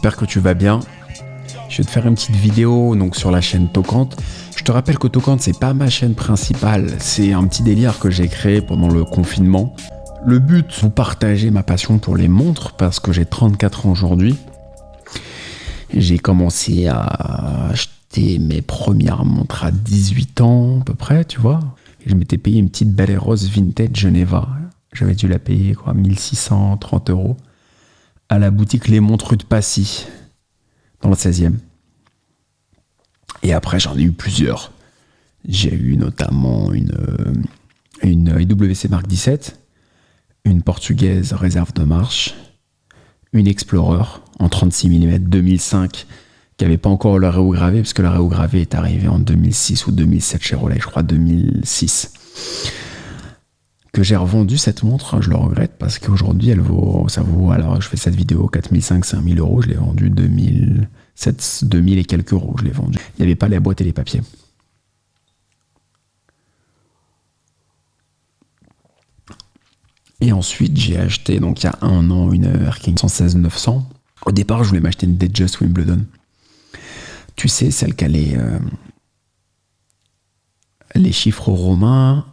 j'espère que tu vas bien. Je vais te faire une petite vidéo donc, sur la chaîne Tocante. Je te rappelle que Tocante, c'est pas ma chaîne principale, c'est un petit délire que j'ai créé pendant le confinement. Le but, c'est de vous partager ma passion pour les montres parce que j'ai 34 ans aujourd'hui. J'ai commencé à acheter mes premières montres à 18 ans à peu près, tu vois. Et je m'étais payé une petite Belle et Rose Vintage Geneva. J'avais dû la payer 1630 € à la boutique Les Montres rue de Passy, dans le 16e. Et après, j'en ai eu plusieurs. J'ai eu notamment une IWC Mark 17, une portugaise réserve de marche, une Explorer en 36 mm 2005 qui n'avait pas encore le réogravé, parce que le réogravé est arrivé en 2006 ou 2007 chez Rolex, je crois 2006. Que j'ai revendu cette montre, je le regrette parce qu'aujourd'hui ça vaut, alors je fais cette vidéo 4500-5000 €, je l'ai vendue 2000 et quelques euros, je l'ai vendu. Il n'y avait pas la boîte et les papiers. Et ensuite, j'ai acheté, donc il y a un an, une Erking 116-900. Au départ, je voulais m'acheter une Datejust Wimbledon. Tu sais, celle qui a les chiffres romains.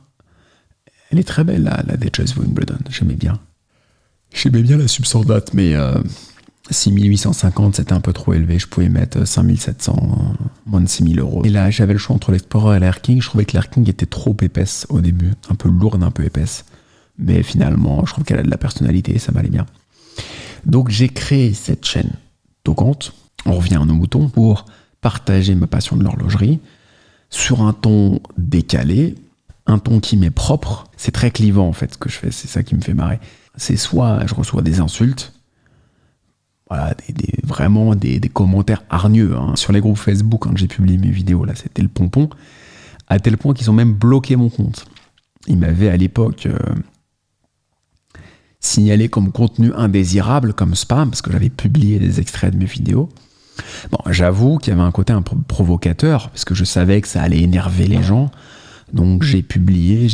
Elle est très belle, la Datejust Wimbledon. J'aimais bien. J'aimais bien la subsandate, mais 6850, c'était un peu trop élevé. Je pouvais mettre 5700, moins de 6000 €. Et là, j'avais le choix entre l'Explorer et l'Erking. Je trouvais que l'Erking était trop épaisse au début. Un peu lourde, un peu épaisse. Mais finalement, je trouve qu'elle a de la personnalité et ça m'allait bien. Donc, j'ai créé cette chaîne Tocante. On revient à nos moutons pour partager ma passion de l'horlogerie sur un ton décalé, un ton qui m'est propre. C'est très clivant en fait ce que je fais, c'est ça qui me fait marrer. C'est soit je reçois des insultes, voilà, vraiment des commentaires hargneux hein. Sur les groupes Facebook quand j'ai publié mes vidéos, là c'était le pompon, à tel point qu'ils ont même bloqué mon compte. Ils m'avaient à l'époque signalé comme contenu indésirable, comme spam, parce que j'avais publié des extraits de mes vidéos. Bon, j'avoue qu'il y avait un côté un peu provocateur, parce que je savais que ça allait énerver les gens. Donc j'ai publié.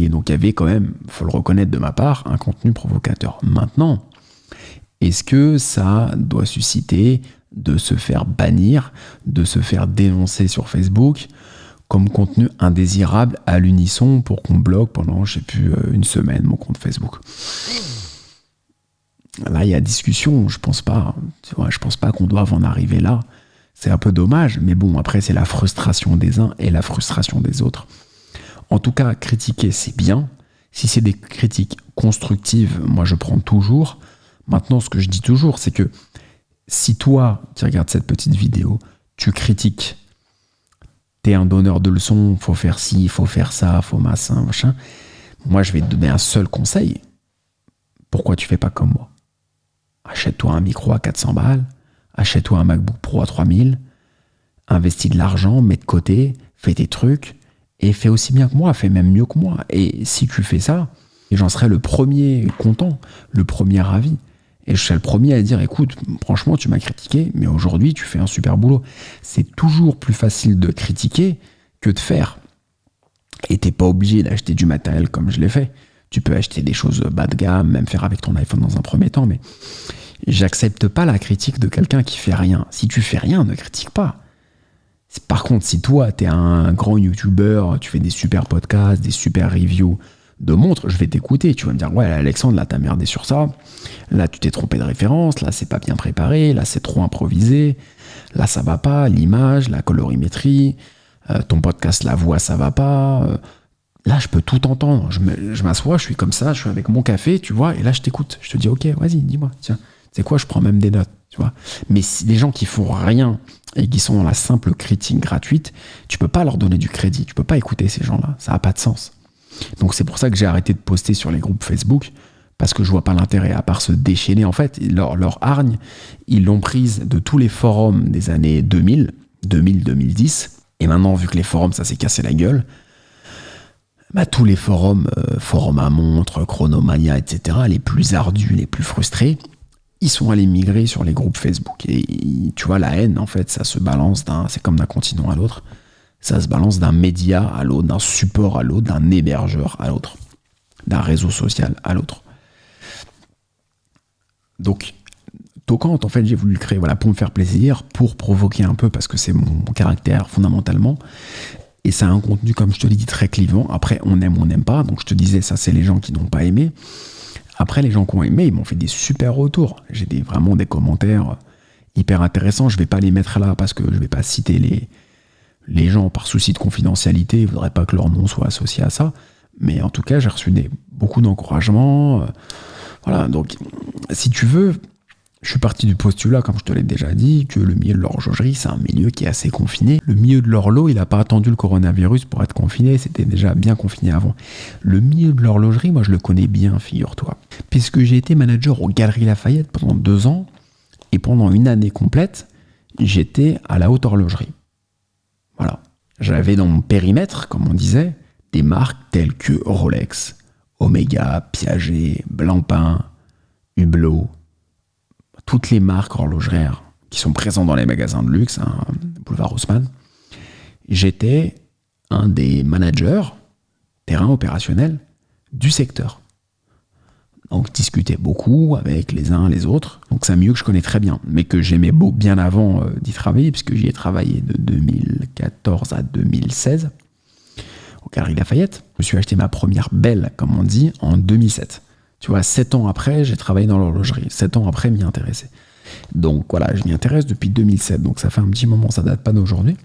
Donc il y avait quand même, il faut le reconnaître de ma part, un contenu provocateur. Maintenant, est-ce que ça doit susciter de se faire bannir, de se faire dénoncer sur Facebook comme contenu indésirable à l'unisson pour qu'on bloque pendant, je sais plus, une semaine mon compte Facebook? Là, il y a discussion, je pense pas. Tu vois, je pense pas qu'on doive en arriver là. C'est un peu dommage, mais bon, après, c'est la frustration des uns et la frustration des autres. En tout cas, critiquer, c'est bien. Si c'est des critiques constructives, moi, je prends toujours. Maintenant, ce que je dis toujours, c'est que si toi, qui regardes cette petite vidéo, tu critiques, t'es un donneur de leçons, faut faire ci, faut faire ça, faut machin, moi, je vais te donner un seul conseil. Pourquoi tu fais pas comme moi? Achète-toi un micro à 400 balles, achète-toi un MacBook Pro à 3000, investis de l'argent, mets de côté, fais tes trucs, et fais aussi bien que moi, fais même mieux que moi. Et si tu fais ça, j'en serai le premier content, le premier ravi. Et je serai le premier à dire, écoute, franchement, tu m'as critiqué, mais aujourd'hui, tu fais un super boulot. C'est toujours plus facile de critiquer que de faire. Et t'es pas obligé d'acheter du matériel comme je l'ai fait. Tu peux acheter des choses bas de gamme, même faire avec ton iPhone dans un premier temps, mais j'accepte pas la critique de quelqu'un qui fait rien. Si tu fais rien, ne critique pas. Par contre, si toi, t'es un grand YouTuber, tu fais des super podcasts, des super reviews de montres, je vais t'écouter. Tu vas me dire, ouais, Alexandre, là, t'as merdé sur ça. Là, tu t'es trompé de référence. Là, c'est pas bien préparé. Là, c'est trop improvisé. Là, ça va pas. L'image, la colorimétrie, ton podcast, la voix, ça va pas. Là, je peux tout entendre. Je m'assois, je suis comme ça, je suis avec mon café, tu vois, et là, je t'écoute. Je te dis, ok, vas-y, dis-moi. Tiens, c'est quoi, je prends même des notes, tu vois. Mais si les gens qui font rien et qui sont dans la simple critique gratuite, tu peux pas leur donner du crédit. Tu peux pas écouter ces gens-là. Ça n'a pas de sens. Donc, c'est pour ça que j'ai arrêté de poster sur les groupes Facebook, parce que je vois pas l'intérêt, à part se déchaîner. En fait, leur hargne, ils l'ont prise de tous les forums des années 2010. Et maintenant, vu que les forums, ça s'est cassé la gueule, tous les forums, forums à montres, Chronomania, etc., les plus ardus, les plus frustrés, ils sont allés migrer sur les groupes Facebook. Et tu vois, la haine, en fait, ça se balance c'est comme d'un continent à l'autre, ça se balance d'un média à l'autre, d'un support à l'autre, d'un hébergeur à l'autre, d'un réseau social à l'autre. Donc, Tocante, en fait, j'ai voulu le créer pour me faire plaisir, pour provoquer un peu, parce que c'est mon caractère fondamentalement. Et ça a un contenu, comme je te l'ai dit, très clivant. Après, on aime ou on n'aime pas. Donc, je te disais, ça, c'est les gens qui n'ont pas aimé. Après, les gens qui ont aimé, ils m'ont fait des super retours. J'ai vraiment des commentaires hyper intéressants. Je ne vais pas les mettre là parce que je ne vais pas citer les gens par souci de confidentialité. Ils ne voudraient pas que leur nom soit associé à ça. Mais en tout cas, j'ai reçu beaucoup d'encouragements. Voilà, donc, si tu veux, je suis parti du postulat, comme je te l'ai déjà dit, que le milieu de l'horlogerie, c'est un milieu qui est assez confiné. Le milieu de l'horloge, il n'a pas attendu le coronavirus pour être confiné, c'était déjà bien confiné avant. Le milieu de l'horlogerie, moi, je le connais bien, figure-toi. Puisque j'ai été manager aux Galeries Lafayette pendant 2 ans, et pendant une année complète, j'étais à la haute horlogerie. Voilà. J'avais dans mon périmètre, comme on disait, des marques telles que Rolex, Omega, Piaget, Blancpain, Hublot, toutes les marques horlogères qui sont présentes dans les magasins de luxe, boulevard Haussmann. J'étais un des managers terrain opérationnel du secteur. Donc, discutais beaucoup avec les uns les autres. Donc, c'est un milieu que je connais très bien, mais que j'aimais bien avant d'y travailler, puisque j'y ai travaillé de 2014 à 2016 au Galeries Lafayette. Je me suis acheté ma première belle, comme on dit, en 2007. Tu vois, 7 ans après, j'ai travaillé dans l'horlogerie. 7 ans après, m'y intéresser. Donc voilà, je m'y intéresse depuis 2007. Donc ça fait un petit moment, ça date pas d'aujourd'hui.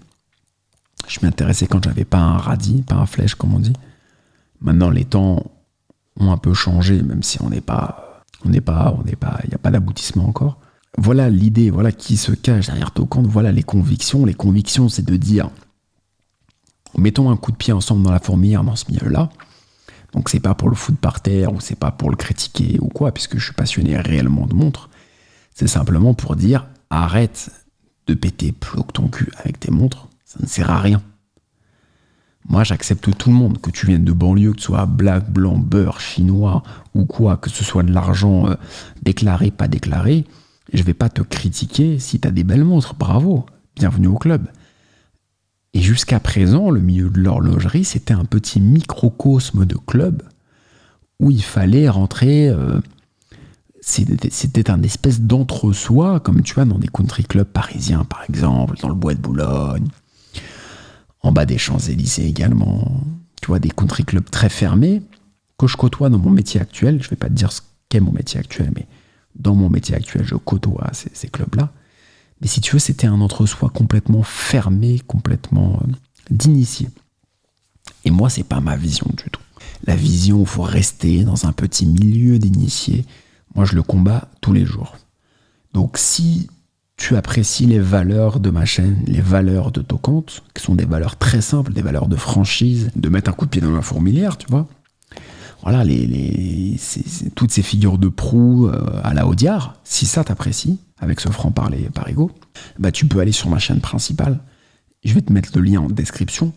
Je m'y intéressais quand j'avais pas un radis, pas un flèche, comme on dit. Maintenant, les temps ont un peu changé, même si il n'y a pas d'aboutissement encore. Voilà l'idée, voilà qui se cache derrière Tocante, voilà les convictions. Les convictions, c'est de dire, mettons un coup de pied ensemble dans la fourmilière, dans ce milieu-là. Donc c'est pas pour le foutre par terre, ou c'est pas pour le critiquer ou quoi, puisque je suis passionné réellement de montres. C'est simplement pour dire, arrête de péter plus haut que ton cul avec tes montres, ça ne sert à rien. Moi, j'accepte tout le monde, que tu viennes de banlieue, que tu sois black, blanc, beurre, chinois ou quoi, que ce soit de l'argent déclaré, pas déclaré. Je vais pas te critiquer si tu as des belles montres, bravo, bienvenue au club. Et jusqu'à présent, le milieu de l'horlogerie, c'était un petit microcosme de club où il fallait rentrer. C'était un espèce d'entre-soi, comme tu vois dans des country clubs parisiens, par exemple, dans le Bois de Boulogne, en bas des Champs-Élysées également. Tu vois, des country clubs très fermés que je côtoie dans mon métier actuel. Je ne vais pas te dire ce qu'est mon métier actuel, mais dans mon métier actuel, je côtoie ces clubs-là. Mais si tu veux, c'était un entre-soi complètement fermé, complètement d'initié. Et moi, c'est pas ma vision du tout. La vision où il faut rester dans un petit milieu d'initiés, moi, je le combats tous les jours. Donc, si tu apprécies les valeurs de ma chaîne, les valeurs de Tocante, qui sont des valeurs très simples, des valeurs de franchise, de mettre un coup de pied dans la fourmilière, tu vois. Voilà, toutes ces figures de proue à la Audiard, si ça t'apprécie, avec ce franc-parler parigo, bah tu peux aller sur ma chaîne principale. Je vais te mettre le lien en description.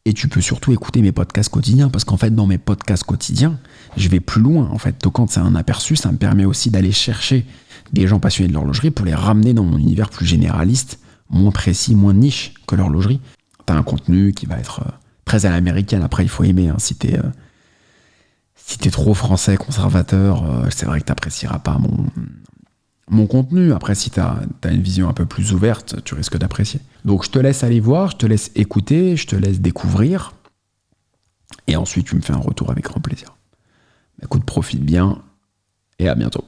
Et tu peux surtout écouter mes podcasts quotidiens, parce qu'en fait, dans mes podcasts quotidiens, je vais plus loin. En fait, Tocante, c'est un aperçu, ça me permet aussi d'aller chercher des gens passionnés de l'horlogerie pour les ramener dans mon univers plus généraliste, moins précis, moins niche que l'horlogerie. T'as un contenu qui va être très à l'américaine. Après, il faut aimer, hein, si t'es trop français, conservateur, c'est vrai que t'apprécieras pas mon contenu. Après, si t'as une vision un peu plus ouverte, tu risques d'apprécier. Donc, je te laisse aller voir, je te laisse écouter, je te laisse découvrir. Et ensuite, tu me fais un retour avec grand plaisir. Écoute, profite bien et à bientôt.